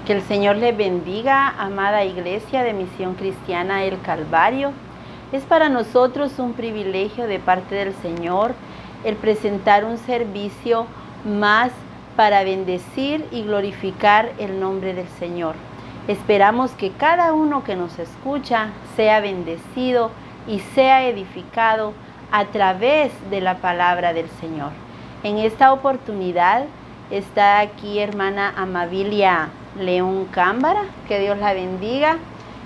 Que el Señor les bendiga, amada Iglesia de Misión Cristiana El Calvario. Es para nosotros un privilegio de parte del Señor el presentar un servicio más para bendecir y glorificar el nombre del Señor. Esperamos que cada uno que nos escucha sea bendecido y sea edificado a través de la palabra del Señor. En esta oportunidad está aquí hermana Amabilia León Cámbara, que Dios la bendiga.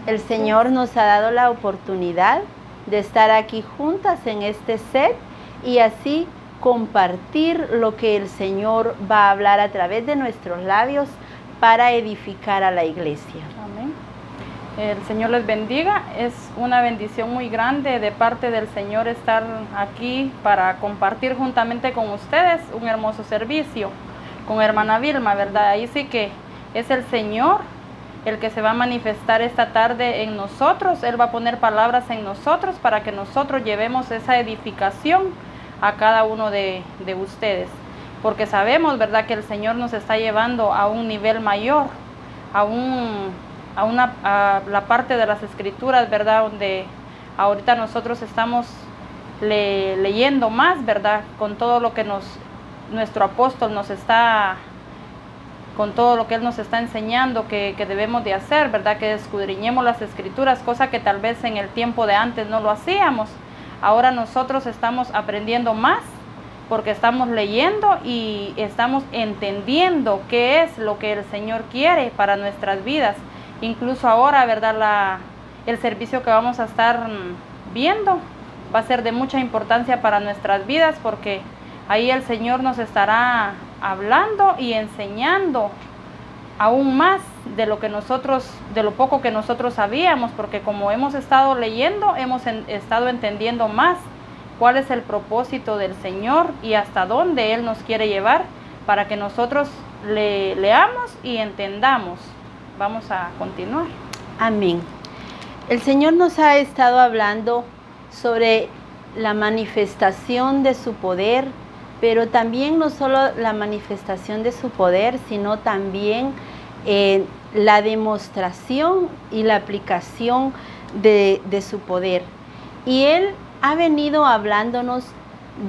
El Señor nos ha dado la oportunidad de estar aquí juntas en este set y así compartir lo que el Señor va a hablar a través de nuestros labios para edificar a la iglesia. Amén. El Señor les bendiga. Es una bendición muy grande de parte del Señor estar aquí para compartir juntamente con ustedes un hermoso servicio con hermana Vilma, ¿verdad? Ahí sí que es el Señor el que se va a manifestar esta tarde en nosotros. Él va a poner palabras en nosotros para que nosotros llevemos esa edificación a cada uno de ustedes. Porque sabemos, ¿verdad?, que el Señor nos está llevando a un nivel mayor, a la parte de las Escrituras, ¿verdad?, donde ahorita nosotros estamos leyendo más, ¿verdad?, con todo lo que nuestro apóstol nos está, con todo lo que él nos está enseñando que debemos de hacer, ¿verdad?, que escudriñemos las Escrituras, cosa que tal vez en el tiempo de antes no lo hacíamos. Ahora nosotros estamos aprendiendo más porque estamos leyendo y estamos entendiendo qué es lo que el Señor quiere para nuestras vidas. Incluso ahora, ¿verdad?, el servicio que vamos a estar viendo va a ser de mucha importancia para nuestras vidas, porque ahí el Señor nos estará hablando y enseñando aún más de lo poco que nosotros sabíamos, porque como hemos estado leyendo, hemos estado entendiendo más cuál es el propósito del Señor y hasta dónde Él nos quiere llevar para que nosotros leamos y entendamos. Vamos a continuar. Amén. El Señor nos ha estado hablando sobre la manifestación de su poder, pero también no solo la manifestación de su poder, sino también la demostración y la aplicación de su poder. Y Él ha venido hablándonos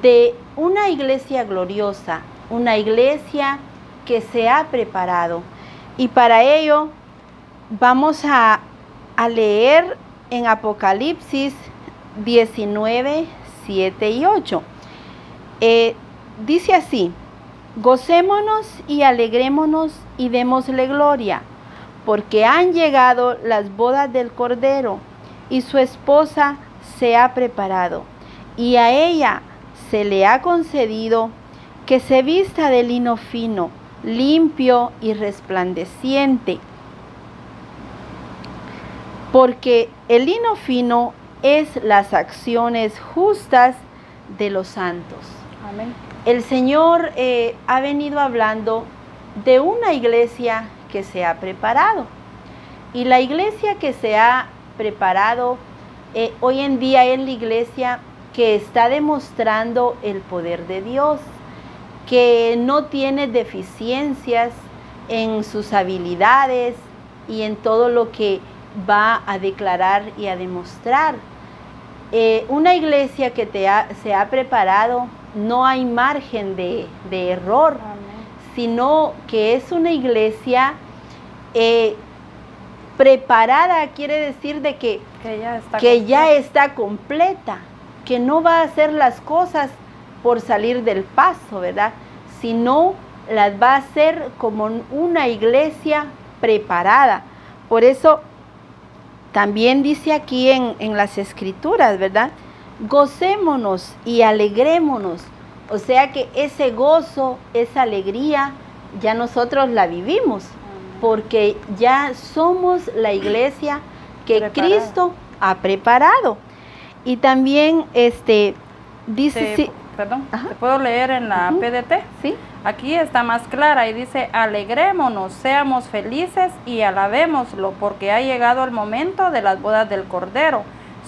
de una iglesia gloriosa, una iglesia que se ha preparado. Y para ello vamos a leer en Apocalipsis 19, 7 y 8. Dice así: gocémonos y alegrémonos y démosle gloria, porque han llegado las bodas del Cordero, y su esposa se ha preparado, y a ella se le ha concedido que se vista de lino fino, limpio y resplandeciente, porque el lino fino es las acciones justas de los santos. Amén. El Señor ha venido hablando de una iglesia que se ha preparado. Y la iglesia que se ha preparado hoy en día es la iglesia que está demostrando el poder de Dios, que no tiene deficiencias en sus habilidades y en todo lo que va a declarar y a demostrar. Una iglesia que se ha preparado, no hay margen de error. Amén. Sino que es una iglesia preparada, quiere decir de que ya está completa, que no va a hacer las cosas por salir del paso, ¿verdad?, sino las va a hacer como una iglesia preparada. Por eso también dice aquí en las Escrituras, ¿verdad?, gocémonos y alegrémonos. O sea que ese gozo, esa alegría, ya nosotros la vivimos, porque ya somos la iglesia que Cristo ha preparado. Y también dice... Perdón, ¿te puedo leer en la PDT? Sí. Aquí está más clara y dice: alegrémonos, seamos felices y alabémoslo, porque ha llegado el momento de las bodas del Cordero.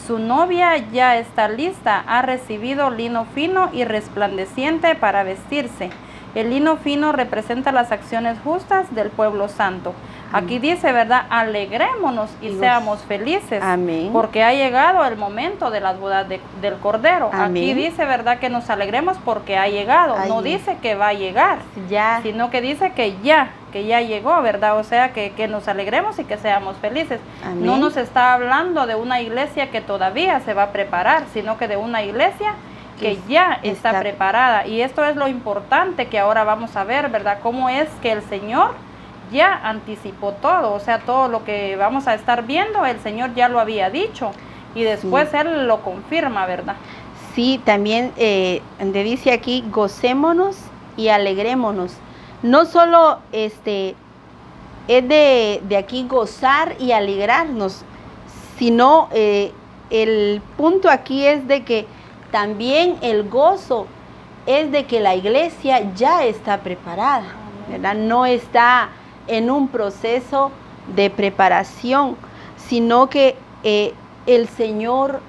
Su novia ya está lista, ha recibido lino fino y resplandeciente para vestirse. El lino fino representa las acciones justas del pueblo santo. Aquí dice, ¿verdad? Alegrémonos y seamos felices. Amén. Porque ha llegado el momento de las bodas del Cordero. Amén. Aquí dice, ¿verdad? Que nos alegremos porque ha llegado. No dice que va a llegar, ya, sino que dice que ya llegó, ¿verdad? O sea, que nos alegremos y que seamos felices. Amén. No nos está hablando de una iglesia que todavía se va a preparar, sino que de una iglesia que ya está preparada. Y esto es lo importante que ahora vamos a ver, ¿verdad? Cómo es que el Señor ya anticipó todo, o sea, todo lo que vamos a estar viendo, el Señor ya lo había dicho y después Él lo confirma, ¿verdad? Sí, también dice aquí, gocémonos y alegrémonos. No solo es de aquí gozar y alegrarnos, sino el punto aquí es de que también el gozo es de que la iglesia ya está preparada, ¿verdad? No está en un proceso de preparación, sino que el Señor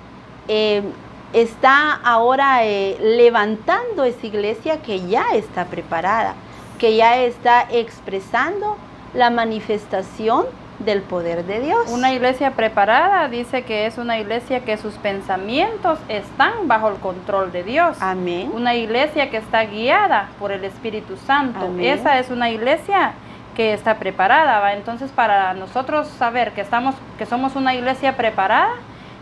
está ahora levantando esa iglesia que ya está preparada, que ya está expresando la manifestación del poder de Dios. Una iglesia preparada dice que es una iglesia que sus pensamientos están bajo el control de Dios. Amén. Una iglesia que está guiada por el Espíritu Santo. Amén. Esa es una iglesia que está preparada, ¿va? Entonces, para nosotros saber que somos una iglesia preparada,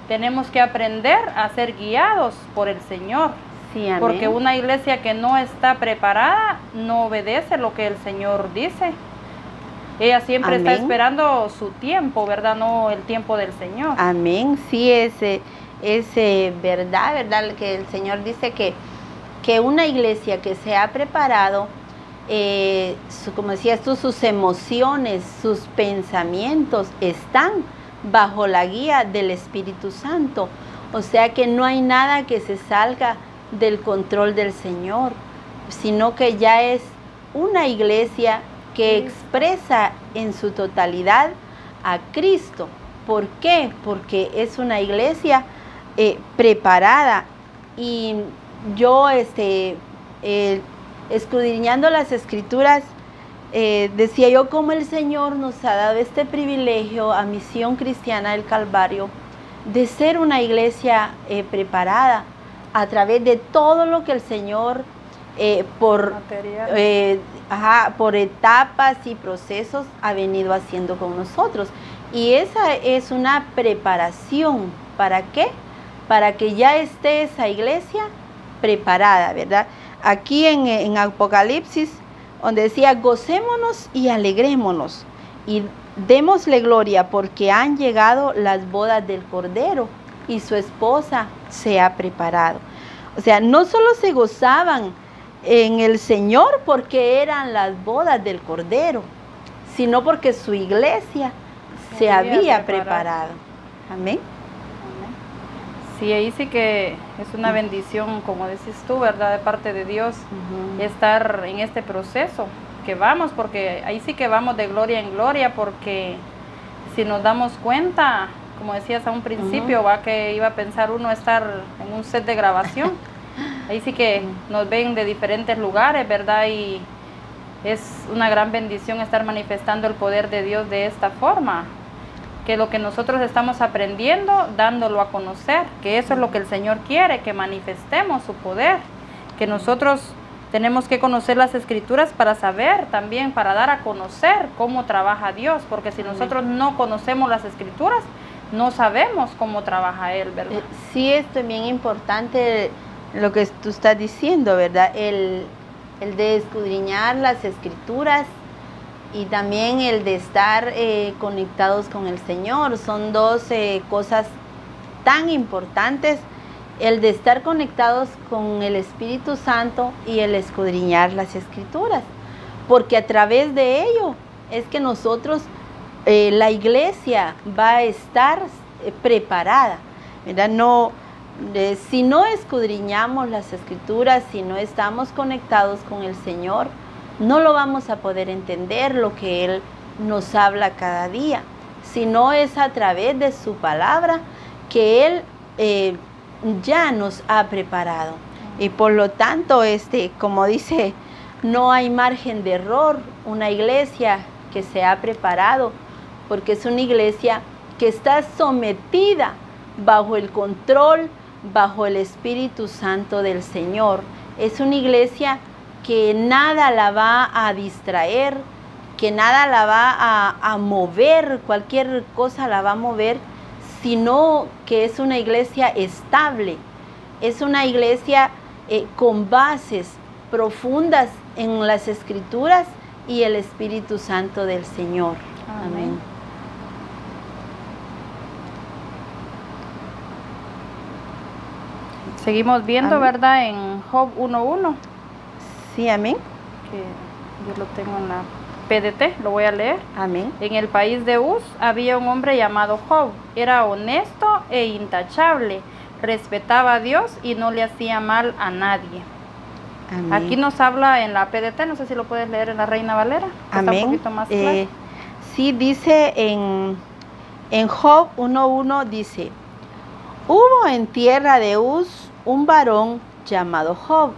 tenemos que aprender a ser guiados por el Señor. Sí, amén. Porque una iglesia que no está preparada no obedece lo que el Señor dice. Ella siempre amén. Está esperando su tiempo, ¿verdad? No el tiempo del Señor. Amén. Sí, es verdad que el Señor dice que una iglesia que se ha preparado, como decías tú, sus emociones, sus pensamientos están bajo la guía del Espíritu Santo. O sea que no hay nada que se salga del control del Señor, sino que ya es una iglesia que expresa en su totalidad a Cristo. ¿Por qué? Porque es una iglesia preparada. Y yo escudriñando las Escrituras, decía yo cómo el Señor nos ha dado este privilegio a Misión Cristiana del Calvario de ser una iglesia preparada a través de todo lo que el Señor por etapas y procesos ha venido haciendo con nosotros. Y esa es una preparación. ¿Para qué? Para que ya esté esa iglesia preparada, ¿verdad? Aquí en Apocalipsis, donde decía, gocémonos y alegrémonos y démosle gloria porque han llegado las bodas del Cordero y su esposa se ha preparado. O sea, no solo se gozaban en el Señor porque eran las bodas del Cordero, sino porque su iglesia se había preparado. Amén. Sí, ahí sí que es una bendición, como dices tú, ¿verdad? De parte de Dios, estar en este proceso que vamos, porque ahí sí que vamos de gloria en gloria, porque si nos damos cuenta, como decías a un principio, va que iba a pensar uno estar en un set de grabación. Ahí sí que nos ven de diferentes lugares, ¿verdad? Y es una gran bendición estar manifestando el poder de Dios de esta forma. Que lo que nosotros estamos aprendiendo, dándolo a conocer, que eso es lo que el Señor quiere, que manifestemos su poder, que nosotros tenemos que conocer las Escrituras para saber también, para dar a conocer cómo trabaja Dios, porque si nosotros no conocemos las Escrituras, no sabemos cómo trabaja Él, ¿verdad? Sí, es también importante lo que tú estás diciendo, ¿verdad? El de escudriñar las Escrituras y también el de estar conectados con el Señor. Son dos cosas tan importantes, el de estar conectados con el Espíritu Santo y el escudriñar las Escrituras, porque a través de ello es que nosotros, la iglesia va a estar preparada, ¿verdad? Si no escudriñamos las Escrituras, si no estamos conectados con el Señor, no lo vamos a poder entender lo que Él nos habla cada día, sino es a través de su palabra que Él ya nos ha preparado. Y por lo tanto, como dice no hay margen de error. Una iglesia que se ha preparado, porque es una iglesia que está sometida bajo el control, bajo el Espíritu Santo del Señor. Es una iglesia que nada la va a distraer, que nada la va a mover, cualquier cosa la va a mover, sino que es una iglesia estable, es una iglesia con bases profundas en las Escrituras y el Espíritu Santo del Señor. Amén. Seguimos viendo, Amén. ¿verdad? En Job 1:1. Sí, amén. Que yo lo tengo en la PDT, lo voy a leer. Amén. En el país de Uz había un hombre llamado Job. Era honesto e intachable. Respetaba a Dios y no le hacía mal a nadie. Amén. Aquí nos habla en la PDT, no sé si lo puedes leer en la Reina Valera. Amén. Está un poquito más claro. Sí, dice en Job 1:1, dice: hubo en tierra de Uz un varón llamado Job,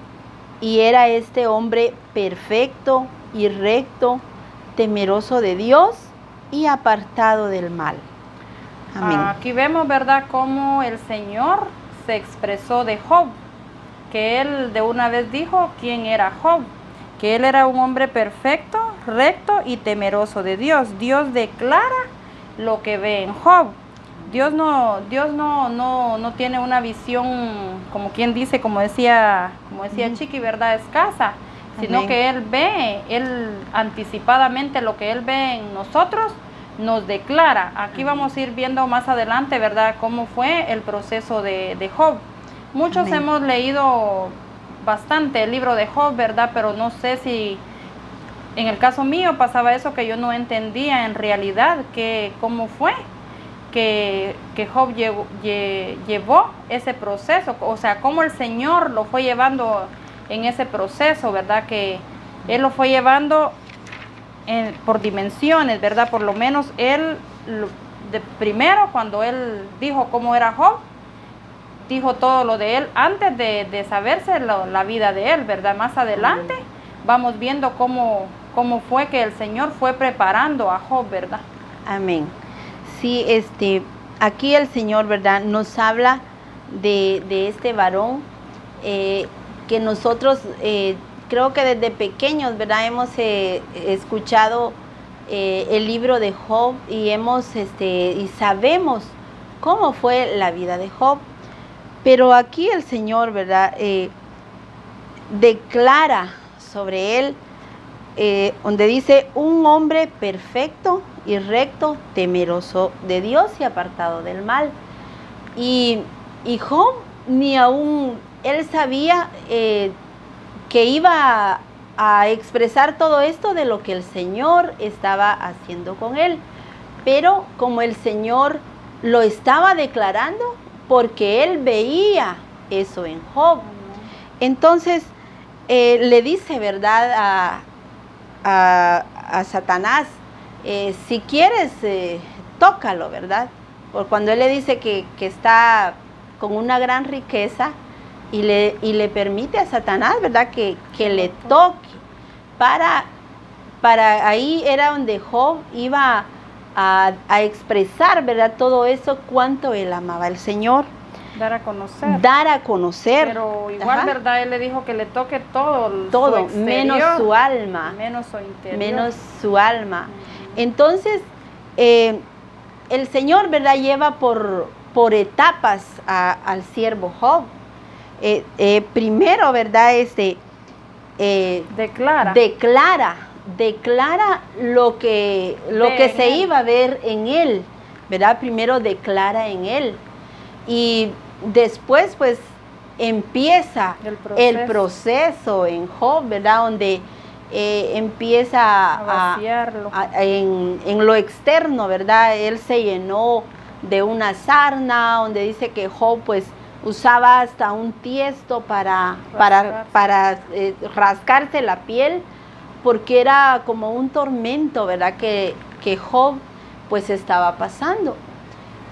y era este hombre perfecto y recto, temeroso de Dios y apartado del mal. Amén. Aquí vemos, ¿verdad?, cómo el Señor se expresó de Job, que él de una vez dijo quién era Job, que él era un hombre perfecto, recto y temeroso de Dios. Dios declara lo que ve en Job. Dios no tiene una visión, como quien dice, como decía Chiqui, ¿verdad?, escasa, sino Amén. que él anticipadamente lo que él ve en nosotros nos declara. Aquí vamos a ir viendo más adelante, ¿verdad?, cómo fue el proceso de Job. Muchos Amén. hemos leído bastante el libro de Job, ¿verdad?, pero no sé si en el caso mío pasaba eso, que yo no entendía en realidad cómo fue que Job llevó ese proceso, o sea, cómo el Señor lo fue llevando en ese proceso, ¿verdad?, que Él lo fue llevando por dimensiones, ¿verdad? Por lo menos Él, primero cuando Él dijo cómo era Job, dijo todo lo de Él antes de saberse la vida de Él, ¿verdad? Más adelante vamos viendo cómo fue que el Señor fue preparando a Job, ¿verdad? Amén. Sí, aquí el Señor, ¿verdad?, nos habla de este varón que nosotros creo que desde pequeños, ¿verdad?, hemos escuchado el libro de Job y y sabemos cómo fue la vida de Job. Pero aquí el Señor, ¿verdad?, declara sobre él, donde dice: un hombre perfecto y recto, temeroso de Dios y apartado del mal. Y Job ni aún él sabía que iba a expresar todo esto de lo que el Señor estaba haciendo con él. Pero como el Señor lo estaba declarando, porque él veía eso en Job. Entonces le dice, ¿verdad?, a Satanás: si quieres, tócalo, ¿verdad? Por cuando él le dice que está con una gran riqueza y le permite a Satanás, ¿verdad?, que le toque. Para ahí era donde Job iba a expresar, ¿verdad?, todo eso, cuánto él amaba al Señor. Dar a conocer. Dar a conocer. Pero igual, Ajá. ¿verdad?, él le dijo que le toque todo Todo, su exterior, menos su alma. menos su interior. Menos su alma. Entonces, el Señor, ¿verdad?, lleva por etapas al siervo Job. Primero, ¿verdad?, declara lo que se iba a ver en él, ¿verdad? Primero declara en él. Y después, pues, empieza el proceso en Job, ¿verdad?, donde empieza a vaciarlo. En lo externo, ¿verdad? Él se llenó de una sarna, donde dice que Job, pues, usaba hasta un tiesto para rascarse la piel, porque era como un tormento, ¿verdad?, que Job, pues, estaba pasando.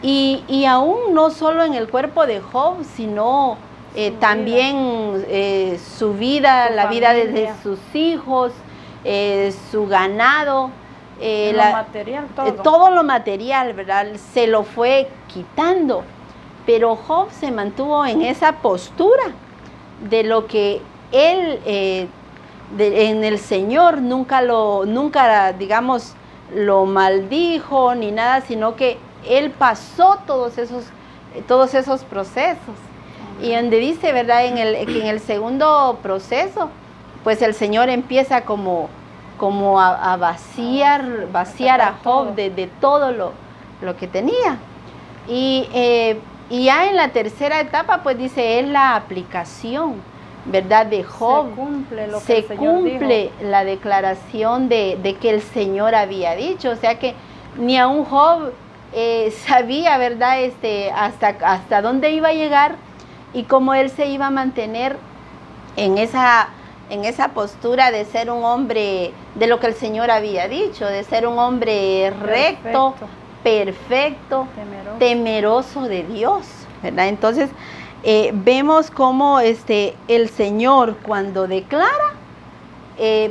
Y aún no solo en el cuerpo de Job, sino también su vida, Su la vida de familia. sus hijos, su ganado, Lo material, todo. todo lo material, ¿verdad? Se lo fue quitando. Pero Job se mantuvo en esa postura de lo que él, en el Señor, nunca, digamos, lo maldijo ni nada, sino que él pasó todos esos procesos. Y donde dice, ¿verdad? Que en el segundo proceso, pues el Señor empieza como a vaciar a Job de todo lo que tenía. Y ya en la tercera etapa, pues dice, es la aplicación, ¿verdad? De Job. Se cumple lo que el Señor cumple dijo. la declaración de que el Señor había dicho. O sea que ni aún Job sabía, ¿verdad? Hasta dónde iba a llegar y cómo él se iba a mantener en esa postura de ser un hombre, de lo que el Señor había dicho, de ser un hombre recto, perfecto, temeroso de Dios, ¿verdad? Entonces, vemos cómo el Señor cuando declara,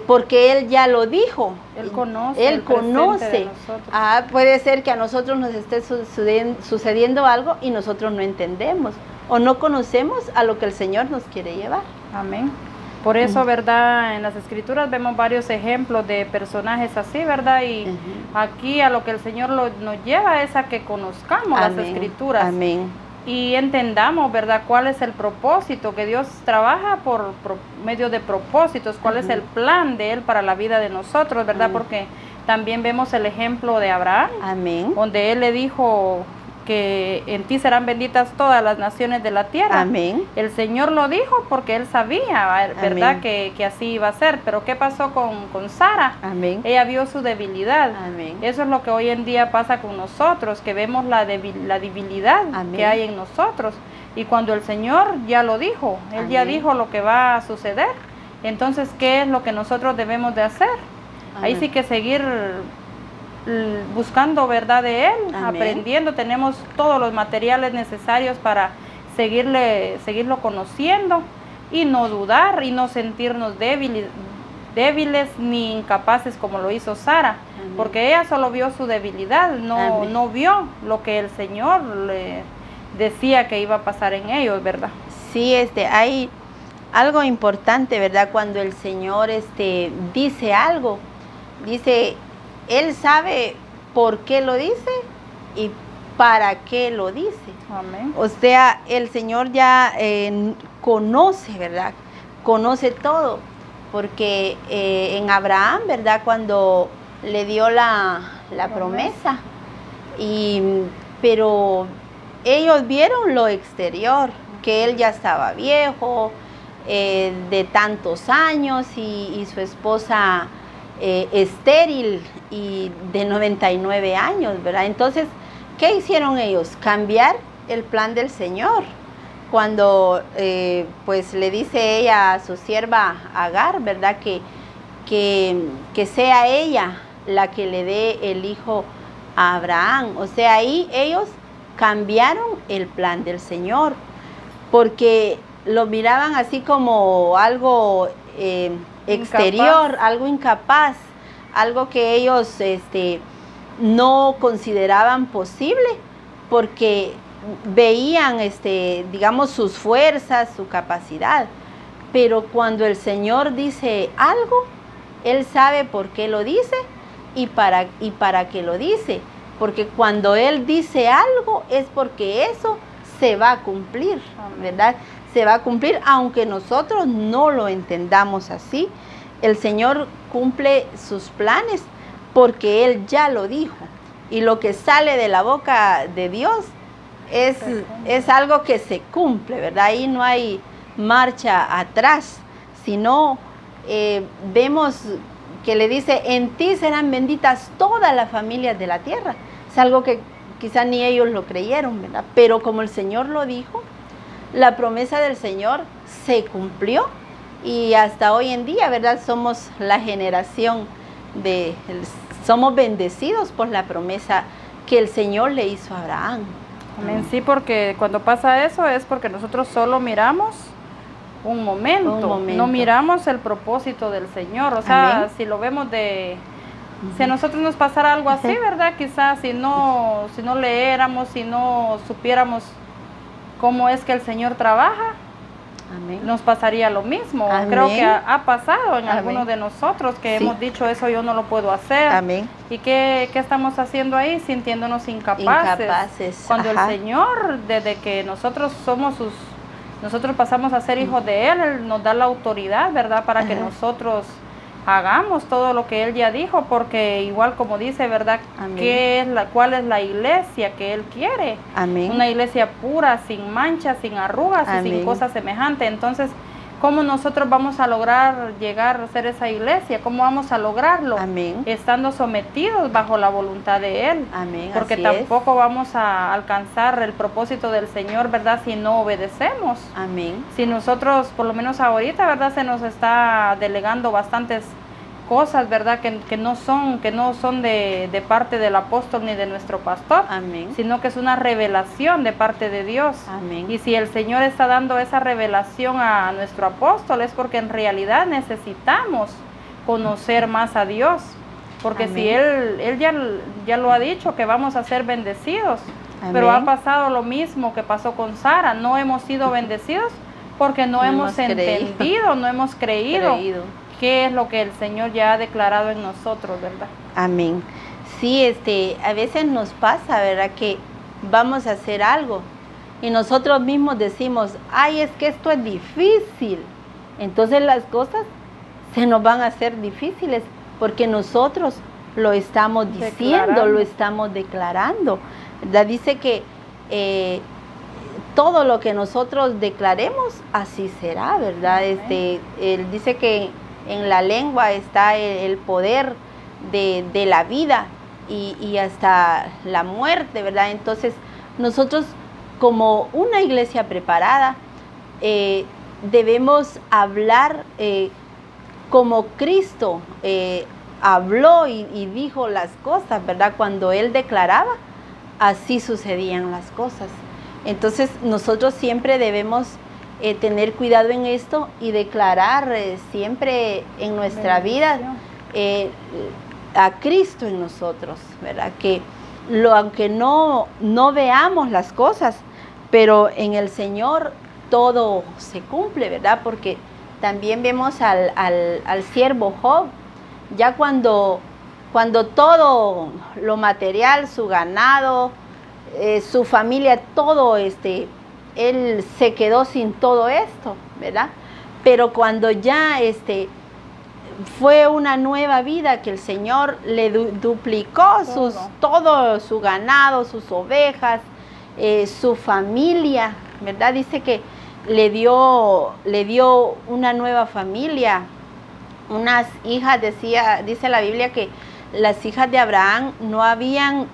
porque Él ya lo dijo. Él conoce. De nosotros. Puede ser que a nosotros nos esté sucediendo algo y nosotros no entendemos o no conocemos a lo que el Señor nos quiere llevar. Amén. Por eso, ¿verdad? En las Escrituras vemos varios ejemplos de personajes así, ¿verdad? Y aquí a lo que el Señor nos lleva es a que conozcamos las Escrituras. Amén. Y entendamos, ¿verdad? Cuál es el propósito, que Dios trabaja por medio de propósitos, cuál es el plan de Él para la vida de nosotros, ¿verdad? Porque también vemos el ejemplo de Abraham, donde Él le dijo que en ti serán benditas todas las naciones de la tierra. Amén. El Señor lo dijo porque Él sabía, ¿verdad? Que así iba a ser. Pero ¿qué pasó con Sara? Amén. Ella vio su debilidad. Amén. Eso es lo que hoy en día pasa con nosotros, que vemos la debilidad que hay en nosotros. Y cuando el Señor ya lo dijo, Él ya dijo lo que va a suceder, entonces, ¿qué es lo que nosotros debemos de hacer? Ahí sí que seguir buscando verdad de Él, aprendiendo, tenemos todos los materiales necesarios para seguirlo conociendo y no dudar y no sentirnos débiles ni incapaces como lo hizo Sara, porque ella solo vio su debilidad, no vio lo que el Señor le decía que iba a pasar en ellos, ¿verdad? Sí, hay algo importante, ¿verdad? Cuando el Señor dice algo, dice, Él sabe por qué lo dice y para qué lo dice. Amén. O sea, el Señor ya conoce, ¿verdad? Conoce todo. Porque en Abraham, ¿verdad? Cuando le dio la promesa, pero ellos vieron lo exterior, que él ya estaba viejo, de tantos años y su esposa estéril y de 99 años, ¿verdad? Entonces, ¿qué hicieron ellos? Cambiar el plan del Señor. Cuando pues le dice ella a su sierva Agar, ¿verdad? Que sea ella la que le dé el hijo a Abraham. O sea, ahí ellos cambiaron el plan del Señor, porque lo miraban así como algo exterior, algo incapaz, algo que ellos no consideraban posible, porque veían, digamos, sus fuerzas, su capacidad. Pero cuando el Señor dice algo, Él sabe por qué lo dice y para qué lo dice. Porque cuando Él dice algo es porque eso se va a cumplir, ¿verdad? Se va a cumplir, aunque nosotros no lo entendamos así. El Señor cumple sus planes porque Él ya lo dijo. Y lo que sale de la boca de Dios es algo que se cumple, ¿verdad? Ahí no hay marcha atrás, sino vemos que le dice, en ti serán benditas todas las familias de la tierra. Es algo que quizá ni ellos lo creyeron, ¿verdad? Pero como el Señor lo dijo, la promesa del Señor se cumplió y hasta hoy en día, ¿verdad? Somos la generación somos bendecidos por la promesa que el Señor le hizo a Abraham. Amén. Sí, porque cuando pasa eso es porque nosotros solo miramos un momento. No miramos el propósito del Señor. O sea, Amén. si lo vemos si a nosotros nos pasara algo así, ¿verdad? Quizás si no leéramos, si no supiéramos cómo es que el Señor trabaja, Amén. nos pasaría lo mismo. Amén. Creo que ha pasado en Amén. algunos de nosotros que Sí. hemos dicho, eso yo no lo puedo hacer. Amén. ¿Y qué estamos haciendo ahí? Sintiéndonos incapaces. Cuando Ajá. el Señor, desde que nosotros nosotros pasamos a ser hijos de Él nos da la autoridad, ¿verdad? Para que Ajá. nosotros hagamos todo lo que Él ya dijo, porque igual como dice, ¿verdad? Amén. ¿Cuál es la iglesia que Él quiere? Amén. Una iglesia pura, sin manchas, sin arrugas y sin Amén. cosas semejantes. Entonces, ¿cómo nosotros vamos a lograr llegar a ser esa iglesia? ¿Cómo vamos a lograrlo? Amén. Estando sometidos bajo la voluntad de Él. Amén. Porque Así tampoco vamos a alcanzar el propósito del Señor, ¿verdad? Si no obedecemos. Amén. Si nosotros, por lo menos ahorita, ¿verdad? Se nos está delegando bastantes cosas, ¿verdad? Que no son de parte del apóstol ni de nuestro pastor. Amén. Sino que es una revelación de parte de Dios. Amén. Y si el Señor está dando esa revelación a nuestro apóstol es porque en realidad necesitamos conocer más a Dios. Porque Amén. si Él ya lo ha dicho, que vamos a ser bendecidos. Amén. Pero ha pasado lo mismo que pasó con Sara. No hemos sido bendecidos porque no hemos entendido, no hemos creído qué es lo que el Señor ya ha declarado en nosotros, ¿verdad? Amén. Sí, a veces nos pasa, ¿verdad? Que vamos a hacer algo y nosotros mismos decimos, ay, es que esto es difícil. Entonces las cosas se nos van a hacer difíciles porque nosotros lo estamos diciendo, lo estamos declarando, ¿verdad? Dice que todo lo que nosotros declaremos, así será, ¿verdad? Él dice que en la lengua está el poder de la vida y hasta la muerte, ¿verdad? Entonces, nosotros como una iglesia preparada, debemos hablar como Cristo habló y dijo las cosas, ¿verdad? Cuando Él declaraba, así sucedían las cosas. Entonces, nosotros siempre debemos tener cuidado en esto y declarar siempre en nuestra vida a Cristo en nosotros, ¿verdad? Que aunque no veamos las cosas, pero en el Señor todo se cumple, ¿verdad? Porque también vemos al siervo Job, ya cuando todo lo material, su ganado, su familia, todo él se quedó sin todo esto, ¿verdad? Pero cuando ya fue una nueva vida que el Señor le duplicó todo su ganado, sus ovejas, su familia, ¿verdad? Dice que le dio una nueva familia, unas hijas, dice la Biblia que las hijas de Abraham no habían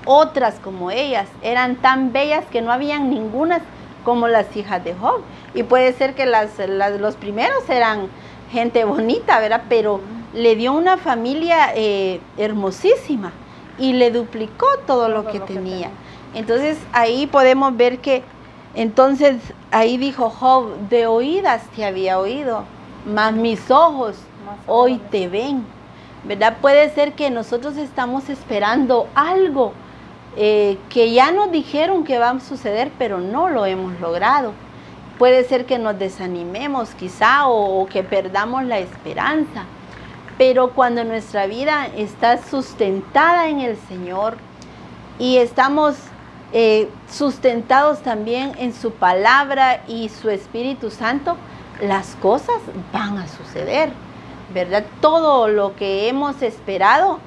otras como ellas, eran tan bellas que no habían ninguna como las hijas de Job. Y puede ser que los primeros eran gente bonita, ¿verdad? Pero le dio una familia hermosísima y le duplicó todo lo que tenía. Entonces ahí podemos ver que, entonces ahí dijo Job, de oídas te había oído, mas mis ojos hoy te ven, ¿verdad? Puede ser que nosotros estamos esperando algo que ya nos dijeron que va a suceder, pero no lo hemos logrado. Puede ser que nos desanimemos quizá o que perdamos la esperanza, pero cuando nuestra vida está sustentada en el Señor y estamos sustentados también en su palabra y su Espíritu Santo, las cosas van a suceder, ¿verdad? Todo lo que hemos esperado,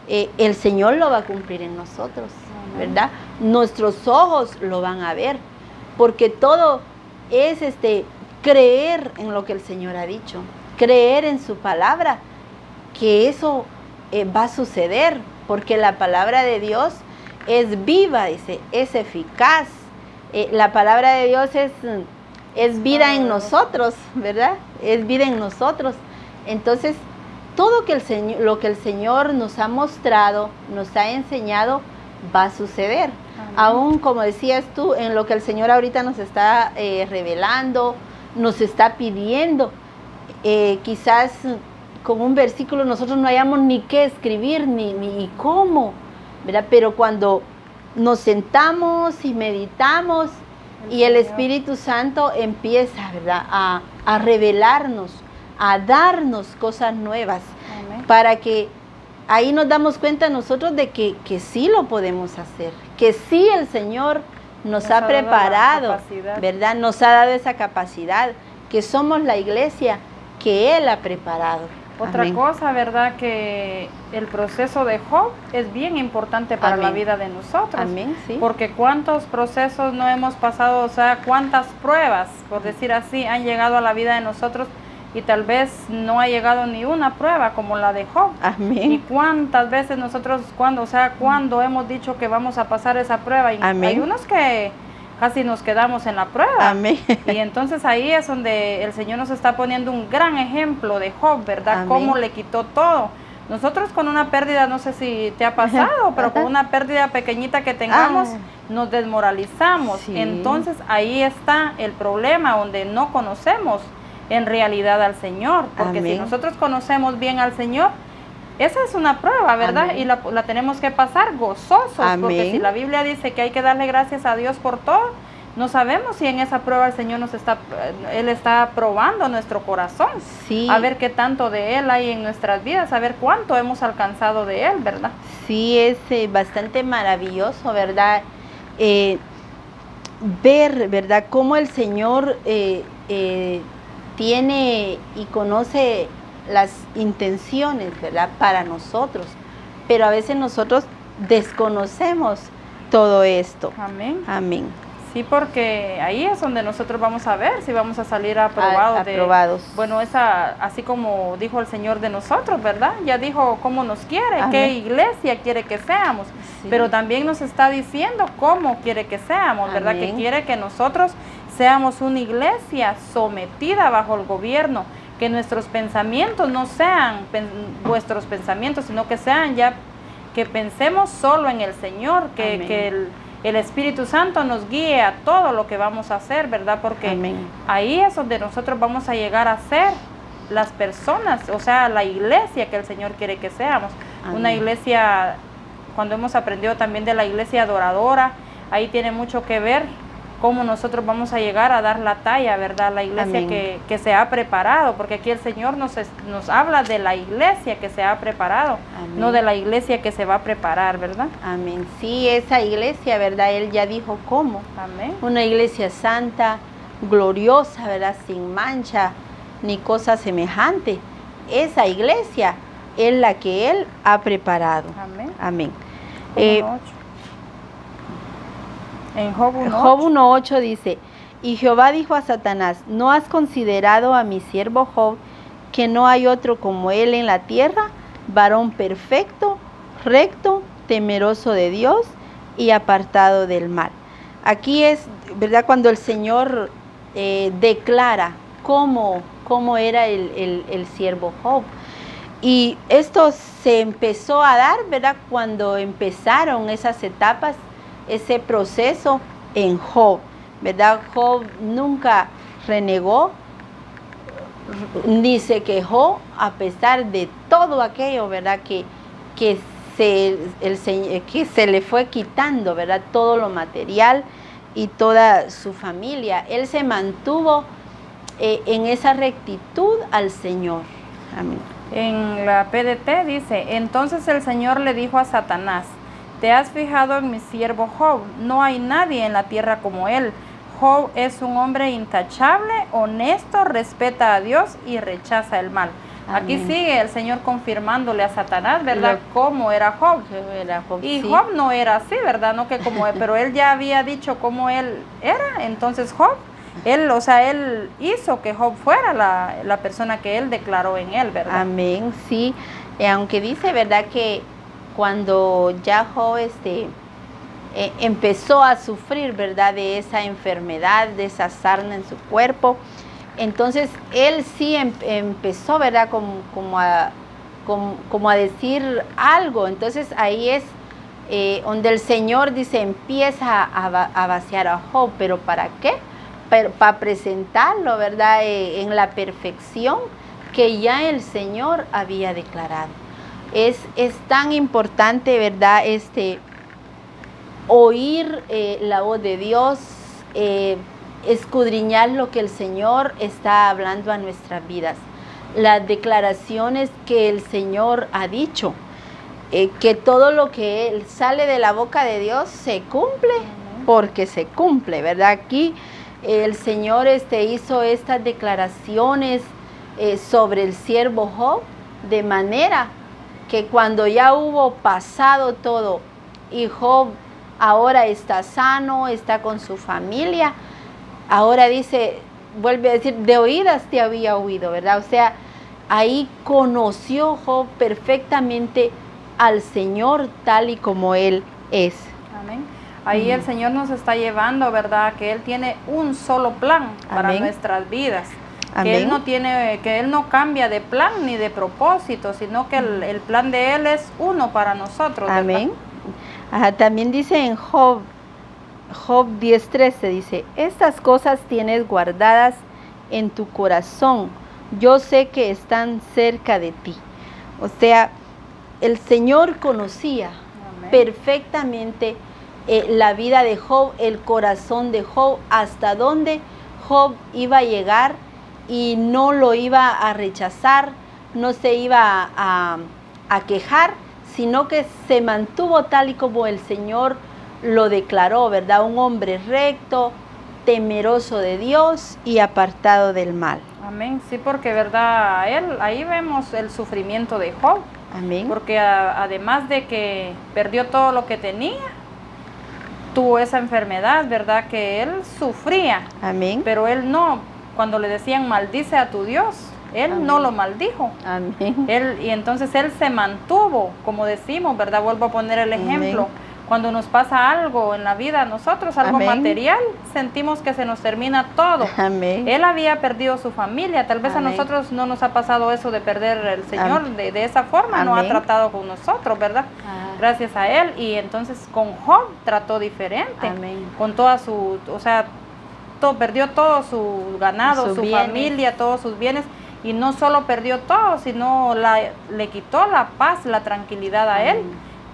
el Señor lo va a cumplir en nosotros, ¿verdad? Nuestros ojos lo van a ver, porque todo es creer en lo que el Señor ha dicho, creer en su palabra, que eso va a suceder, porque la palabra de Dios es viva, dice, es eficaz. La palabra de Dios es vida en nosotros, ¿verdad? Es vida en nosotros. Entonces, todo lo que el Señor nos ha mostrado, nos ha enseñado, va a suceder. Aún, como decías tú, en lo que el Señor ahorita nos está revelando, nos está pidiendo, quizás con un versículo nosotros no hayamos ni qué escribir, ni cómo, ¿verdad? Pero cuando nos sentamos y meditamos y el Espíritu Santo empieza, ¿verdad?, a revelarnos, a darnos cosas nuevas. Amén. Para que ahí nos damos cuenta nosotros de que sí lo podemos hacer, que sí el Señor nos ha preparado, ¿verdad? Nos ha dado esa capacidad, que somos la iglesia que Él ha preparado. Otra Amén. Cosa, ¿verdad? Que el proceso de Job es bien importante para Amén. La vida de nosotros. Amén, sí. Porque cuántos procesos no hemos pasado, o sea, cuántas pruebas, por decir así, han llegado a la vida de nosotros y tal vez no ha llegado ni una prueba como la de Job. Amén. Y cuántas veces nosotros, cuando hemos dicho que vamos a pasar esa prueba. Y Amén. hay unos que casi nos quedamos en la prueba. Amén. Y entonces ahí es donde el Señor nos está poniendo un gran ejemplo de Job, ¿verdad? Amén. Cómo le quitó todo. Nosotros con una pérdida, no sé si te ha pasado, pero con una pérdida pequeñita que tengamos, nos desmoralizamos. Sí. Entonces ahí está el problema, donde no conocemos en realidad al Señor. Porque Amén. si nosotros conocemos bien al Señor, esa es una prueba, ¿verdad? Amén. Y la tenemos que pasar gozosos. Amén. Porque si la Biblia dice que hay que darle gracias a Dios por todo, no sabemos si en esa prueba el Señor Él está probando nuestro corazón. Sí. A ver qué tanto de Él hay en nuestras vidas, a ver cuánto hemos alcanzado de Él, ¿verdad? Sí, es bastante maravilloso, ¿verdad? Ver, ¿verdad?, cómo el Señor tiene y conoce las intenciones, ¿verdad?, para nosotros, pero a veces nosotros desconocemos todo esto. Amén. Amén. Sí, porque ahí es donde nosotros vamos a ver si vamos a salir aprobados. Aprobados. Bueno, así como dijo el Señor de nosotros, ¿verdad? Ya dijo cómo nos quiere, Amén. qué iglesia quiere que seamos, sí. Pero también nos está diciendo cómo quiere que seamos, ¿verdad? Amén. Que quiere que nosotros seamos una iglesia sometida bajo el gobierno, que nuestros pensamientos no sean vuestros pensamientos, sino que sean ya, que pensemos solo en el Señor, que el Espíritu Santo nos guíe a todo lo que vamos a hacer, ¿verdad? Porque Amén. ahí es donde nosotros vamos a llegar a ser las personas, o sea, la iglesia que el Señor quiere que seamos. Amén. Una iglesia, cuando hemos aprendido también de la iglesia adoradora, ahí tiene mucho que ver cómo nosotros vamos a llegar a dar la talla, ¿verdad? La iglesia que se ha preparado, porque aquí el Señor nos habla de la iglesia que se ha preparado, Amén. No de la iglesia que se va a preparar, ¿verdad? Amén. Sí, esa iglesia, ¿verdad? Él ya dijo cómo. Amén. Una iglesia santa, gloriosa, ¿verdad? Sin mancha ni cosa semejante. Esa iglesia es la que Él ha preparado. Amén. Amén. En Job 1:8. Job 1:8 dice: y Jehová dijo a Satanás: ¿no has considerado a mi siervo Job, que no hay otro como él en la tierra, varón perfecto, recto, temeroso de Dios y apartado del mal? Aquí es, ¿verdad?, cuando el Señor declara cómo era el siervo Job. Y esto se empezó a dar, ¿verdad?, cuando empezaron esas etapas, ese proceso en Job, ¿verdad? Job nunca renegó, ni se quejó, a pesar de todo aquello, ¿verdad?, que se le fue quitando, ¿verdad?, todo lo material y toda su familia. Él se mantuvo en esa rectitud al Señor. Amén. En la PDT dice: entonces el Señor le dijo a Satanás: ¿te has fijado en mi siervo Job? No hay nadie en la tierra como él. Job es un hombre intachable, honesto, respeta a Dios y rechaza el mal. Amén. Aquí sigue el Señor confirmándole a Satanás, ¿verdad?, cómo era Job. Y sí, Job no era así, ¿verdad? No que como él, pero él ya había dicho cómo él era. Entonces Job, él hizo que Job fuera la persona que él declaró en él, ¿verdad? Amén, sí. Aunque dice, ¿verdad?, que cuando ya Job empezó a sufrir, ¿verdad?, de esa enfermedad, de esa sarna en su cuerpo, entonces él sí empezó, ¿verdad?, como a decir algo. Entonces ahí es donde el Señor dice, empieza a vaciar a Job, pero ¿para qué? Para presentarlo, ¿verdad? En la perfección que ya el Señor había declarado. Es tan importante, ¿verdad? Oír la voz de Dios, escudriñar lo que el Señor está hablando a nuestras vidas, las declaraciones que el Señor ha dicho, que todo lo que sale de la boca de Dios se cumple, porque se cumple, ¿verdad? Aquí el Señor hizo estas declaraciones sobre el siervo Job, de manera que cuando ya hubo pasado todo y Job ahora está sano, está con su familia, ahora dice, vuelve a decir, de oídas te había oído, ¿verdad? O sea, ahí conoció Job perfectamente al Señor tal y como Él es. Amén. Ahí el Señor nos está llevando, ¿verdad? Que Él tiene un solo plan para nuestras vidas. Que Él no cambia de plan ni de propósito, sino que el plan de Él es uno para nosotros, ¿verdad? Amén. Ajá, también dice en Job 10:13, dice, estas cosas tienes guardadas en tu corazón, yo sé que están cerca de ti. O sea, el Señor conocía perfectamente la vida de Job, el corazón de Job, hasta dónde Job iba a llegar, y no lo iba a rechazar, no se iba a quejar, sino que se mantuvo tal y como el Señor lo declaró, ¿verdad? Un hombre recto, temeroso de Dios y apartado del mal. Amén, sí, porque, ¿verdad? Ahí vemos el sufrimiento de Job. Amén. Porque además de que perdió todo lo que tenía, tuvo esa enfermedad, ¿verdad? Que él sufría. Amén. Pero él no, cuando le decían maldice a tu Dios, él Amén. no lo maldijo. Amén. Y entonces él se mantuvo, como decimos, ¿verdad? Vuelvo a poner el ejemplo. Amén. Cuando nos pasa algo en la vida, nosotros, algo Amén. material, sentimos que se nos termina todo. Amén. Él había perdido su familia, tal vez Amén. a nosotros no nos ha pasado eso de perder el Señor de esa forma, Amén. no ha tratado con nosotros, ¿verdad? Gracias a Él. Y entonces con Job trató diferente. Amén. Con toda su, o sea, perdió todo su ganado, su familia, todos sus bienes. Y no solo perdió todo, sino le quitó la paz, la tranquilidad a él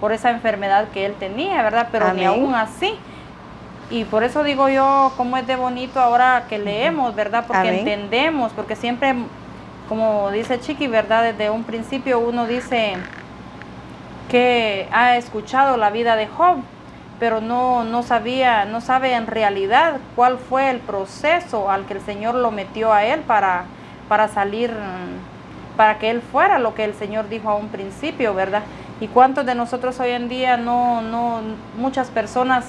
por esa enfermedad que él tenía, ¿verdad? Pero ni aún así. Y por eso digo yo, cómo es de bonito ahora que leemos, ¿verdad? Porque entendemos, porque siempre, como dice Chiqui, ¿verdad? Desde un principio uno dice que ha escuchado la vida de Job, pero no sabe en realidad cuál fue el proceso al que el Señor lo metió a él para salir, para que él fuera lo que el Señor dijo a un principio, ¿verdad? Y cuántos de nosotros hoy en día muchas personas,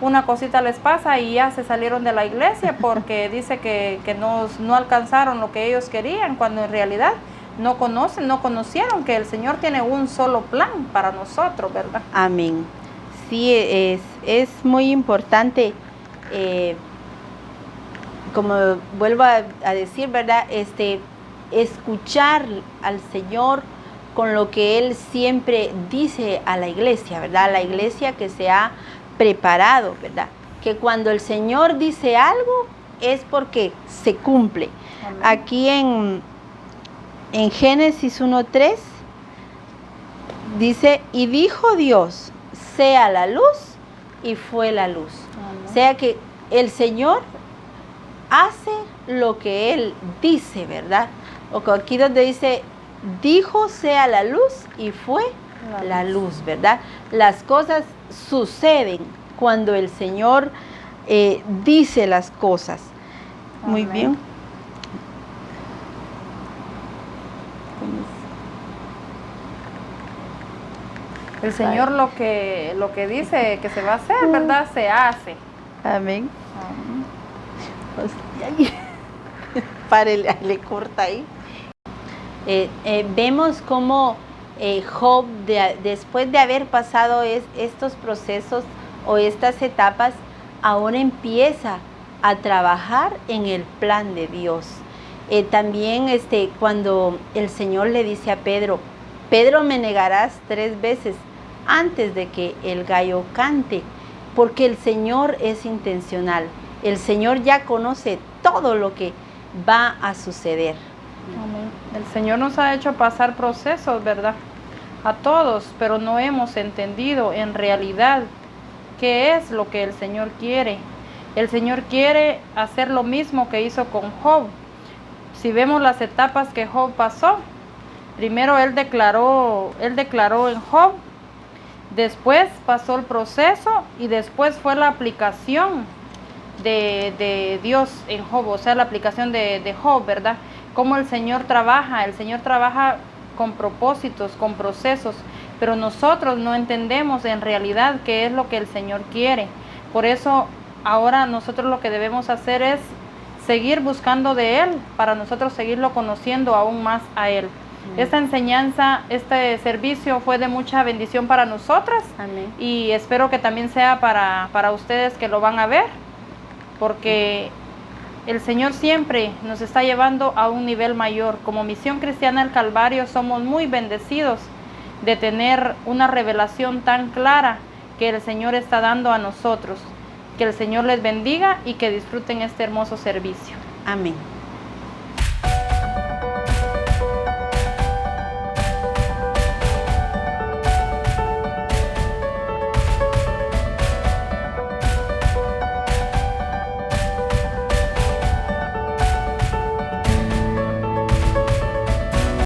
una cosita les pasa y ya se salieron de la iglesia porque dice que no alcanzaron lo que ellos querían, cuando en realidad no conocieron que el Señor tiene un solo plan para nosotros, ¿verdad? Amén. Sí, es muy importante, como vuelvo a decir, ¿verdad? Escuchar al Señor con lo que Él siempre dice a la iglesia, ¿verdad? A la iglesia que se ha preparado, ¿verdad? Que cuando el Señor dice algo es porque se cumple. Amén. Aquí en Génesis 1:3 dice, y dijo Dios, sea la luz, y fue la luz. Amén. O sea que el Señor hace lo que Él dice, ¿verdad? O aquí donde dice, dijo sea la luz, y fue la luz, ¿verdad? Las cosas suceden cuando el Señor dice las cosas. Amén. Muy bien. El Señor lo que dice que se va a hacer, ¿verdad? Se hace. Amén. Párele, le corta ahí. Vemos cómo Job, después de haber pasado estos procesos o estas etapas, ahora empieza a trabajar en el plan de Dios. También cuando el Señor le dice a Pedro, Pedro, me negarás 3 veces antes de que el gallo cante, porque el Señor es intencional. El Señor ya conoce todo lo que va a suceder. Amén. El Señor nos ha hecho pasar procesos, ¿verdad? A todos, pero no hemos entendido en realidad qué es lo que el Señor quiere. El Señor quiere hacer lo mismo que hizo con Job. Si vemos las etapas que Job pasó, primero él declaró en Job, después pasó el proceso y después fue la aplicación de Dios en Job, o sea, la aplicación de Job, ¿verdad? Cómo el Señor trabaja con propósitos, con procesos, pero nosotros no entendemos en realidad qué es lo que el Señor quiere. Por eso ahora nosotros lo que debemos hacer es seguir buscando de Él, para nosotros seguirlo conociendo aún más a Él. Esta enseñanza, este servicio fue de mucha bendición para nosotras. Amén. Y espero que también sea para ustedes que lo van a ver, porque el Señor siempre nos está llevando a un nivel mayor. Como Misión Cristiana del Calvario somos muy bendecidos de tener una revelación tan clara que el Señor está dando a nosotros. Que el Señor les bendiga y que disfruten este hermoso servicio. Amén.